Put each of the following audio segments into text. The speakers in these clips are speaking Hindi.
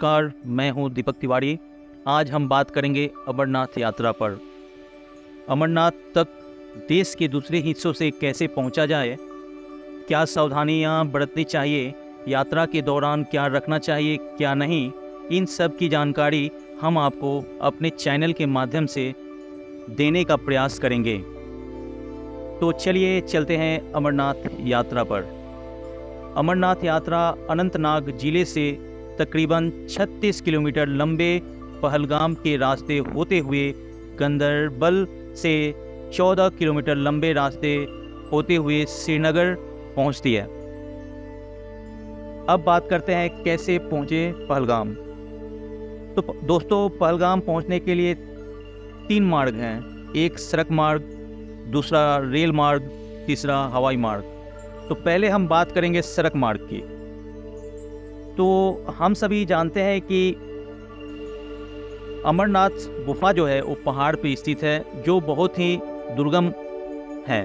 नमस्कार, मैं हूं दीपक तिवारी। आज हम बात करेंगे अमरनाथ यात्रा पर। अमरनाथ तक देश के दूसरे हिस्सों से कैसे पहुंचा जाए, क्या सावधानियां बरतनी चाहिए, यात्रा के दौरान क्या रखना चाहिए क्या नहीं, इन सब की जानकारी हम आपको अपने चैनल के माध्यम से देने का प्रयास करेंगे। तो चलिए चलते हैं अमरनाथ यात्रा पर। अमरनाथ यात्रा अनंतनाग जिले से तकरीबन 36 किलोमीटर लंबे पहलगाम के रास्ते होते हुए गंदरबल से 14 किलोमीटर लंबे रास्ते होते हुए श्रीनगर पहुंचती है। अब बात करते हैं कैसे पहुंचे पहलगाम। तो दोस्तों, पहलगाम पहुंचने के लिए 3 मार्ग हैं। एक सड़क मार्ग, दूसरा रेल मार्ग, तीसरा हवाई मार्ग। तो पहले हम बात करेंगे सड़क मार्ग की। तो हम सभी जानते हैं कि अमरनाथ गुफा जो है वो पहाड़ पर स्थित है, जो बहुत ही दुर्गम है।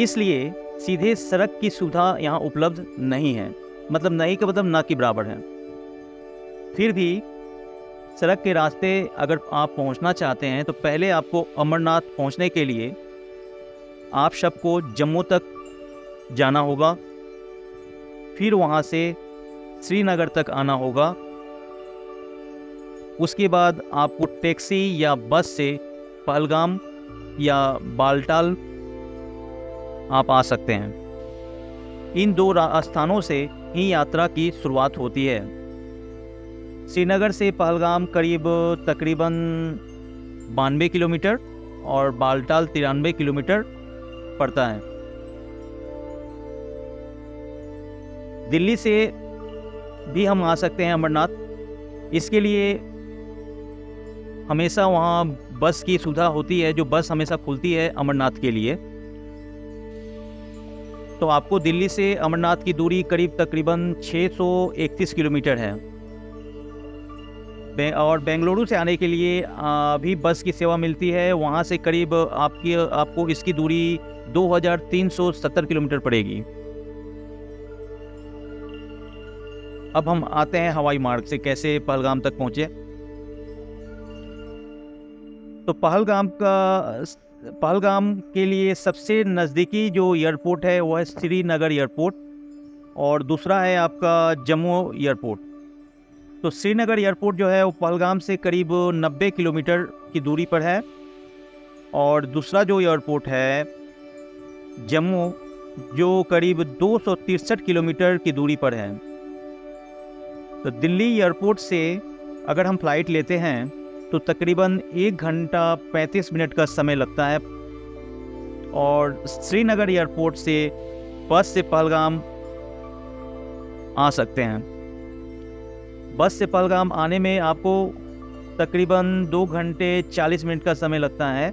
इसलिए सीधे सड़क की सुविधा यहाँ उपलब्ध नहीं है। मतलब नहीं का मतलब ना के बराबर है। फिर भी सड़क के रास्ते अगर आप पहुँचना चाहते हैं तो पहले आपको अमरनाथ पहुँचने के लिए आप सबको जम्मू तक जाना होगा, फिर वहाँ से श्रीनगर तक आना होगा। उसके बाद आपको टैक्सी या बस से पहलगाम या बालटाल आप आ सकते हैं। इन 2 स्थानों से ही यात्रा की शुरुआत होती है। श्रीनगर से पहलगाम तकरीबन 92 किलोमीटर और बालटाल 93 किलोमीटर पड़ता है। दिल्ली से भी हम आ सकते हैं अमरनाथ। इसके लिए हमेशा वहाँ बस की सुविधा होती है, जो बस हमेशा खुलती है अमरनाथ के लिए। तो आपको दिल्ली से अमरनाथ की दूरी तकरीबन 631 किलोमीटर है। और बेंगलुरु से आने के लिए भी बस की सेवा मिलती है। वहाँ से करीब आपको इसकी दूरी 2370 किलोमीटर पड़ेगी। अब हम आते हैं हवाई मार्ग से कैसे पहलगाम तक पहुँचे। तो पहलगाम के लिए सबसे नज़दीकी जो एयरपोर्ट है वह है श्रीनगर एयरपोर्ट, और दूसरा है आपका जम्मू एयरपोर्ट। तो श्रीनगर एयरपोर्ट जो है वो पहलगाम से करीब 90 किलोमीटर की दूरी पर है, और दूसरा जो एयरपोर्ट है जम्मू, जो करीब 263 किलोमीटर की दूरी पर है। तो दिल्ली एयरपोर्ट से अगर हम फ़्लाइट लेते हैं तो तकरीबन 1 घंटा 35 मिनट का समय लगता है, और श्रीनगर एयरपोर्ट से बस से पहलगाम आ सकते हैं। बस से पहलगाम आने में आपको तकरीबन 2 घंटे 40 मिनट का समय लगता है।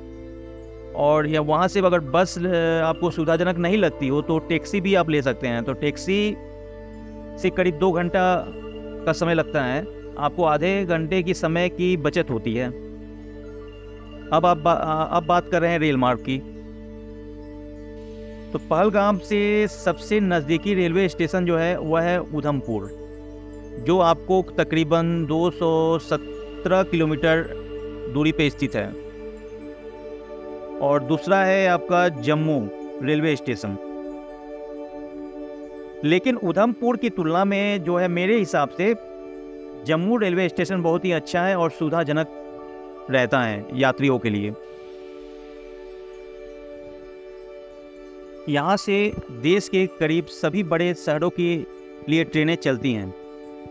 और या वहाँ से अगर बस आपको सुविधाजनक नहीं लगती हो तो टैक्सी भी आप ले सकते हैं। तो टैक्सी से करीब 2 घंटा का समय लगता है। आपको आधे घंटे की समय की बचत होती है। अब बात कर रहे हैं रेल मार्ग की। तो पहलगाम से सबसे नज़दीकी रेलवे स्टेशन जो है वह है उधमपुर, जो आपको तकरीबन 217 किलोमीटर दूरी पे स्थित है। और दूसरा है आपका जम्मू रेलवे स्टेशन। लेकिन उधमपुर की तुलना में जो है मेरे हिसाब से जम्मू रेलवे स्टेशन बहुत ही अच्छा है और सुविधाजनक रहता है यात्रियों के लिए। यहाँ से देश के करीब सभी बड़े शहरों के लिए ट्रेनें चलती हैं।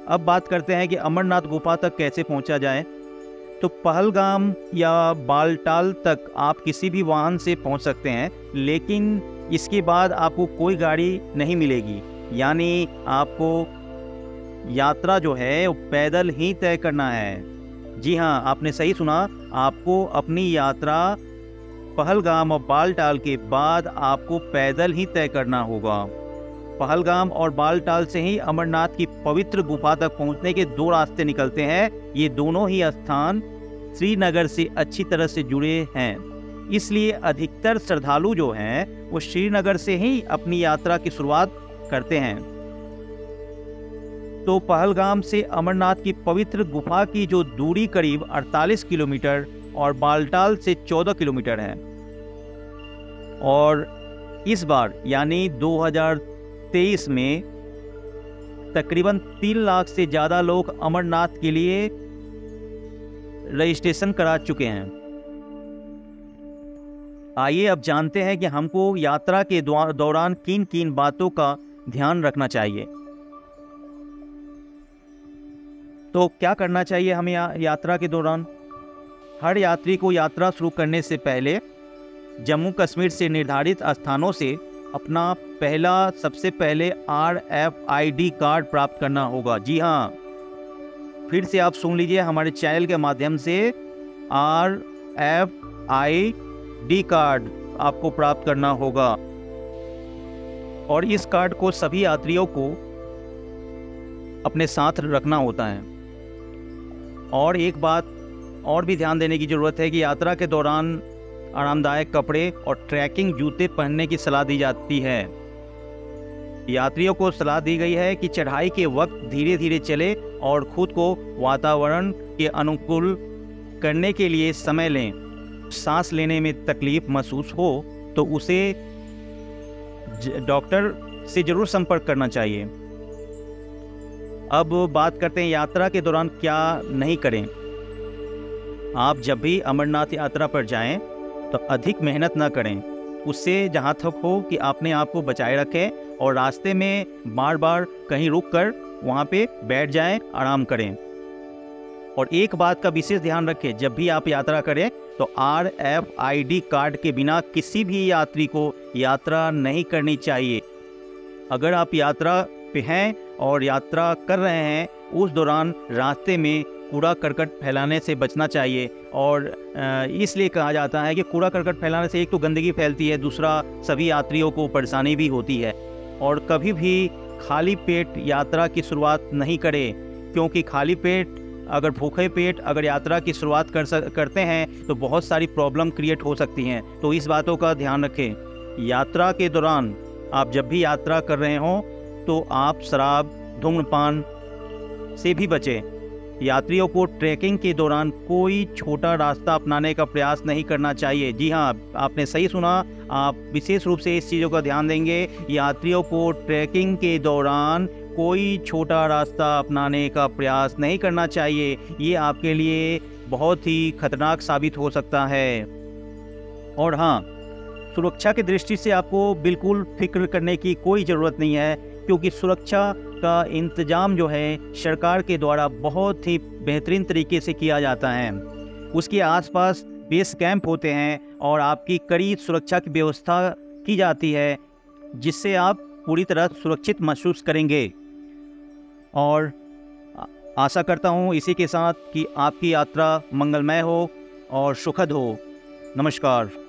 अब बात करते हैं कि अमरनाथ गुफा तक कैसे पहुँचा जाए। तो पहलगाम या बालटाल तक आप किसी भी वाहन से पहुँच सकते हैं, लेकिन इसके बाद आपको कोई गाड़ी नहीं मिलेगी। यानी आपको यात्रा जो है वो पैदल ही तय करना है। जी हाँ, आपने सही सुना। आपको अपनी यात्रा पहलगाम और बालटाल के बाद आपको पैदल ही तय करना होगा। पहलगाम और बालटाल से ही अमरनाथ की पवित्र गुफा तक पहुंचने के 2 रास्ते निकलते हैं। ये दोनों ही स्थान श्रीनगर से अच्छी तरह से जुड़े हैं। इसलिए अधिकतर श्रद्धालु जो हैं वो श्रीनगर से ही अपनी यात्रा की शुरुआत करते हैं। तो पहलगाम से अमरनाथ की पवित्र गुफा की जो दूरी करीब 48 किलोमीटर और बालटाल से 14 किलोमीटर है। और इस बार यानी 2023 में तकरीबन 3 लाख से ज़्यादा लोग अमरनाथ के लिए रजिस्ट्रेशन करा चुके हैं। आइए अब जानते हैं कि हमको यात्रा के दौरान किन किन बातों का ध्यान रखना चाहिए। तो क्या करना चाहिए हमें यात्रा के दौरान? हर यात्री को यात्रा शुरू करने से पहले जम्मू कश्मीर से निर्धारित स्थानों से अपना सबसे पहले RFID कार्ड प्राप्त करना होगा। जी हाँ, फिर से आप सुन लीजिए हमारे चैनल के माध्यम से, RFID कार्ड आपको प्राप्त करना होगा और इस कार्ड को सभी यात्रियों को अपने साथ रखना होता है। और एक बात और भी ध्यान देने की ज़रूरत है कि यात्रा के दौरान आरामदायक कपड़े और ट्रैकिंग जूते पहनने की सलाह दी जाती है। यात्रियों को सलाह दी गई है कि चढ़ाई के वक्त धीरे धीरे चले और खुद को वातावरण के अनुकूल करने के लिए समय लें। सांस लेने में तकलीफ महसूस हो तो उसे डॉक्टर से ज़रूर संपर्क करना चाहिए। अब बात करते हैं यात्रा के दौरान क्या नहीं करें। आप जब भी अमरनाथ यात्रा पर जाएं तो अधिक मेहनत ना करें। उससे जहां तक हो कि अपने आप को बचाए रखें और रास्ते में बार बार कहीं रुक कर वहाँ पे बैठ जाएं, आराम करें। और एक बात का विशेष ध्यान रखें, जब भी आप यात्रा करें तो RFID कार्ड के बिना किसी भी यात्री को यात्रा नहीं करनी चाहिए। अगर आप यात्रा पे हैं और यात्रा कर रहे हैं, उस दौरान रास्ते में कूड़ा करकट फैलाने से बचना चाहिए। और इसलिए कहा जाता है कि कूड़ा करकट फैलाने से एक तो गंदगी फैलती है, दूसरा सभी यात्रियों को परेशानी भी होती है। और कभी भी खाली पेट यात्रा की शुरुआत नहीं करें, क्योंकि खाली पेट अगर भूखे पेट अगर यात्रा की शुरुआत करते हैं तो बहुत सारी प्रॉब्लम क्रिएट हो सकती हैं। तो इस बातों का ध्यान रखें। यात्रा के दौरान आप जब भी यात्रा कर रहे हों तो आप शराब, धूम्रपान से भी बचें। यात्रियों को ट्रैकिंग के दौरान कोई छोटा रास्ता अपनाने का प्रयास नहीं करना चाहिए। जी हाँ, आपने सही सुना। आप विशेष रूप से इस चीज़ों का ध्यान देंगे। यात्रियों को ट्रैकिंग के दौरान कोई छोटा रास्ता अपनाने का प्रयास नहीं करना चाहिए। ये आपके लिए बहुत ही खतरनाक साबित हो सकता है। और हाँ, सुरक्षा की दृष्टि से आपको बिल्कुल फिक्र करने की कोई ज़रूरत नहीं है, क्योंकि सुरक्षा का इंतज़ाम जो है सरकार के द्वारा बहुत ही बेहतरीन तरीके से किया जाता है। उसके आसपास बेस कैंप होते हैं और आपकी कड़ी सुरक्षा की व्यवस्था की जाती है, जिससे आप पूरी तरह सुरक्षित महसूस करेंगे। और आशा करता हूँ इसी के साथ कि आपकी यात्रा मंगलमय हो और सुखद हो। नमस्कार।